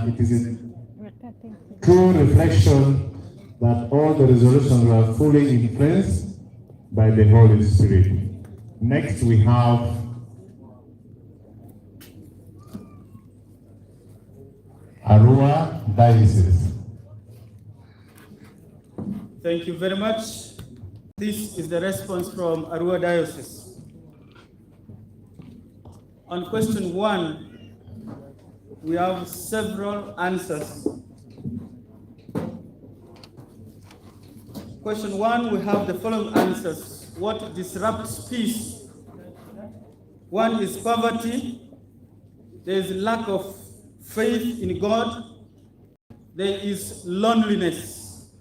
that it is a true reflection that all the resolutions were fully influenced by the Holy Spirit. Next, we have Arua Diocese. Thank you very much. This is the response from Arua Diocese. On question 1, we have several answers. Question 1, we have the following answers. What disrupts peace? 1 is poverty. There is lack of faith in God. There is loneliness.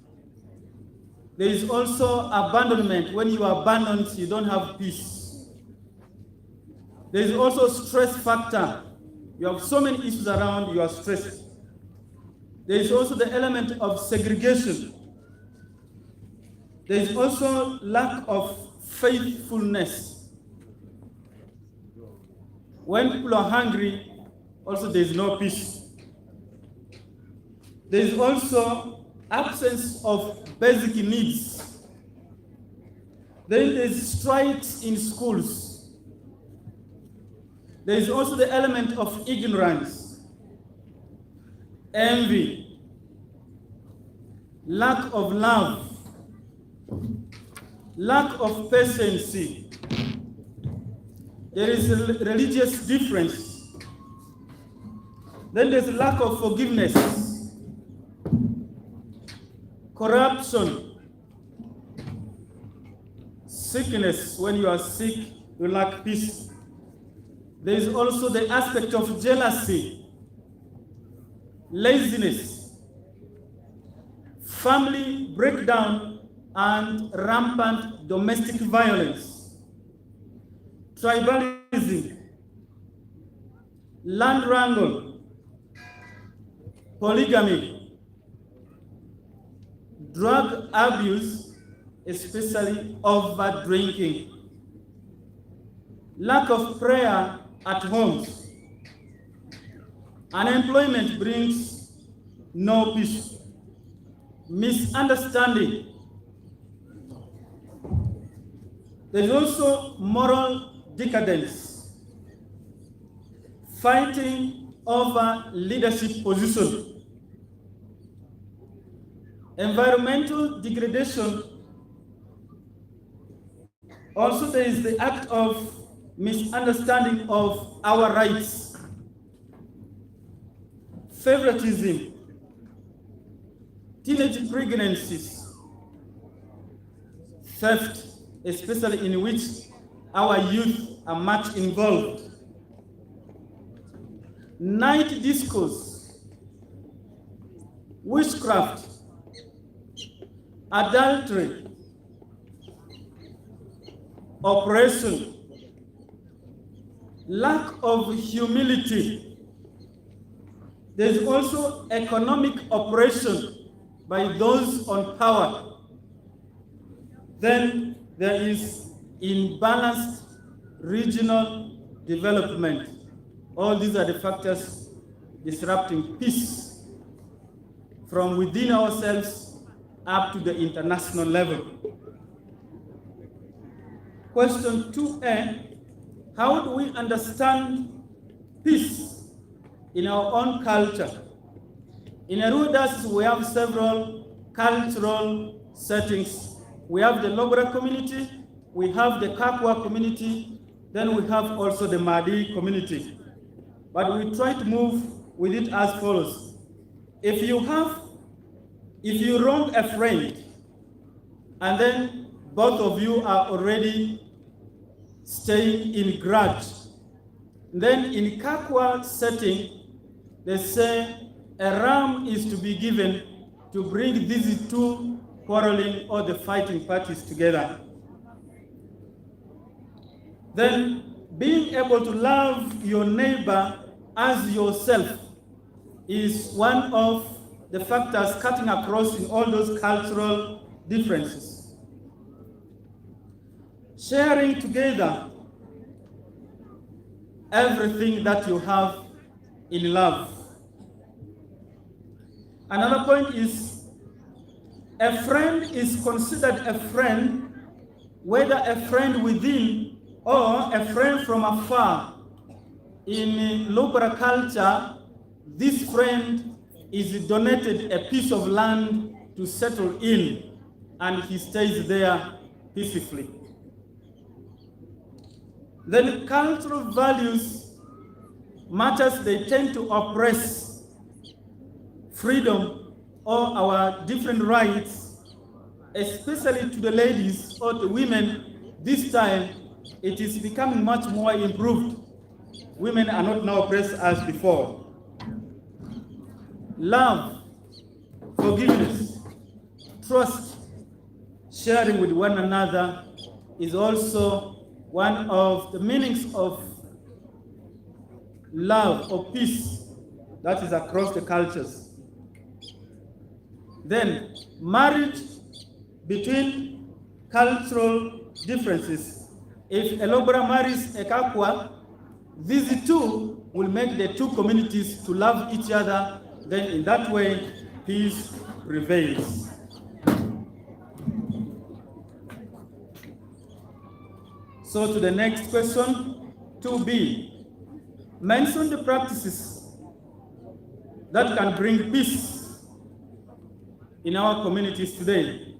There is also abandonment. When you are abandoned, you don't have peace. There is also stress factor. You have so many issues around, you are stressed. There is also the element of segregation. There is also lack of faithfulness. When people are hungry, also there is no peace. There is also absence of basic needs. Then there is strikes in schools. There is also the element of ignorance, envy, lack of love, lack of patience. There is a religious difference. Then there's lack of forgiveness, corruption, sickness. When you are sick, you lack peace. There is also the aspect of jealousy, laziness, family breakdown, and rampant domestic violence, tribalism, land wrangle, polygamy, drug abuse, especially over drinking, lack of prayer at homes, unemployment brings no peace, misunderstanding. There is also moral decadence, fighting over leadership position, environmental degradation. Also, there is the act of misunderstanding of our rights, favoritism, teenage pregnancies, theft, especially in which our youth are much involved, night discourse, witchcraft, adultery, oppression, lack of humility. There is also economic oppression by those on power. Then there is imbalanced regional development. All these are the factors disrupting peace from within ourselves up to the international level. Question 2A, how do we understand peace in our own culture? In Arua, we have several cultural settings. We have the Logora community, we have the Kakwa community, then we have also the Madi community. But we try to move with it as follows. If you wrong a friend, and then both of you are already staying in grudge, then in Kakwa setting, they say a ram is to be given to bring these two quarreling or the fighting parties together. Then being able to love your neighbor as yourself is one of the factors cutting across in all those cultural differences. Sharing together everything that you have in love. Another point is a friend is considered a friend, whether a friend within or a friend from afar. In Lubra culture, this friend is donated a piece of land to settle in, and he stays there peacefully. Then cultural values matters, they tend to oppress freedom or our different rights, especially to the ladies or the women. This time, it is becoming much more improved. Women are not now oppressed as before. Love, forgiveness, trust, sharing with one another is also one of the meanings of love or peace that is across the cultures. Then, marriage between cultural differences. If a Lobra marries a Kakwa, these two will make the two communities to love each other. Then in that way, peace prevails. So to the next question, 2b. Mention the practices that can bring peace in our communities today.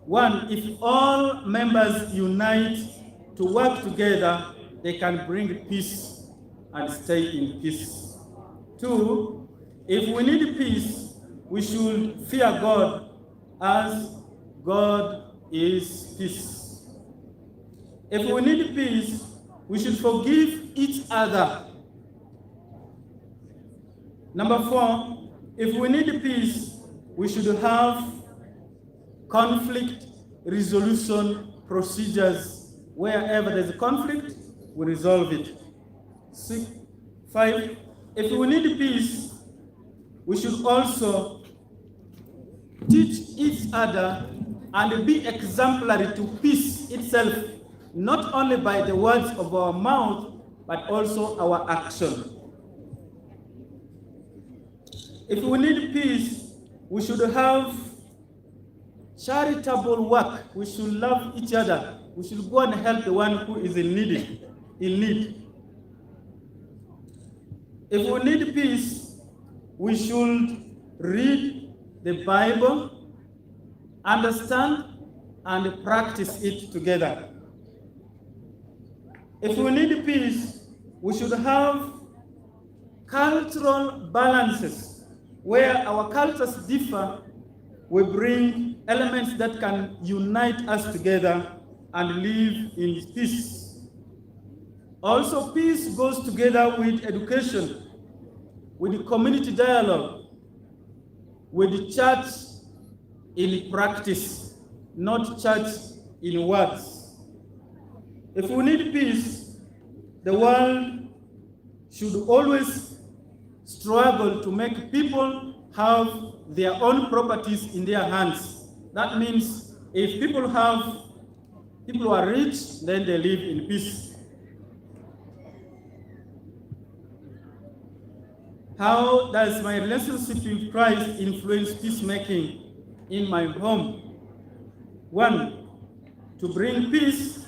1, if all members unite to work together, they can bring peace and stay in peace. 2, if we need peace, we should fear God as God is peace. If we need peace, we should forgive each other. Number 4, if we need peace, we should have conflict resolution procedures. Wherever there's a conflict, we resolve it. 5, if we need peace, we should also teach each other and be exemplary to peace itself, not only by the words of our mouth, but also our action. If we need peace, we should have charitable work. We should love each other. We should go and help the one who is in need. If we need peace, we should read the Bible, understand, and practice it together. If we need peace, we should have cultural balances. Where our cultures differ, we bring elements that can unite us together and live in peace. Also, peace goes together with education, with community dialogue, with church in practice, not church in words. If we need peace, the world should always struggle to make people have their own properties in their hands. That means if people are rich, then they live in peace. How does my relationship with Christ influence peacemaking in my home? 1, to bring peace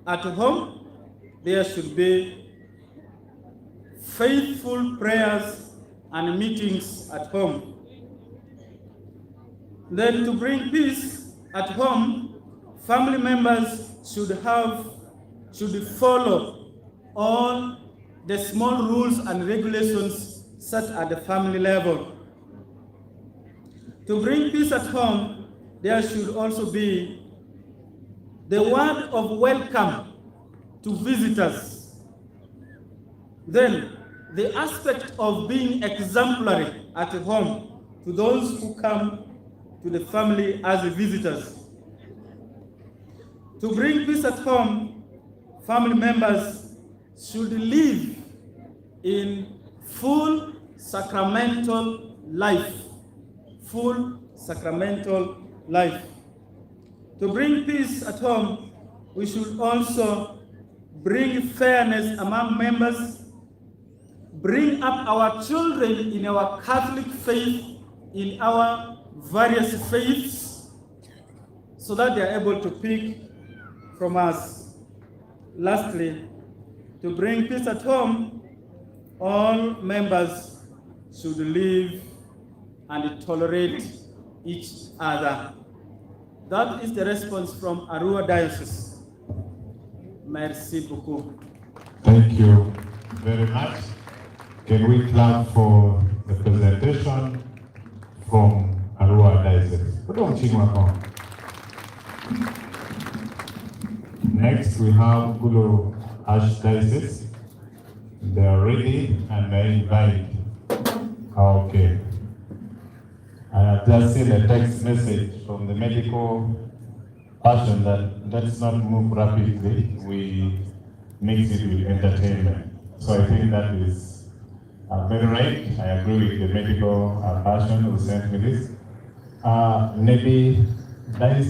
at home, there should be faithful prayers and meetings at home. Then to bring peace at home, family members should follow all the small rules and regulations set at the family level. To bring peace at home, there should also be the word of welcome to visitors. Then the aspect of being exemplary at home to those who come to the family as visitors. To bring peace at home, family members should live in full sacramental life. Full sacramental life. To bring peace at home, we should also bring fairness among members, bring up our children in our Catholic faith in our various faiths so that they are able to pick from us. Lastly, to bring peace at home, all members should live and tolerate each other. That is the response from Arua Diocese. Merci beaucoup. Thank you very much. Can we clap for the presentation from Arua Diocese? Next, we have Gulu Archdiocese. They are ready and they invite. Okay. I have just seen a text message from the medical person that let's not move rapidly. We mix it with entertainment. So I think that is very right. I agree with the medical person who sent me this. Maybe that is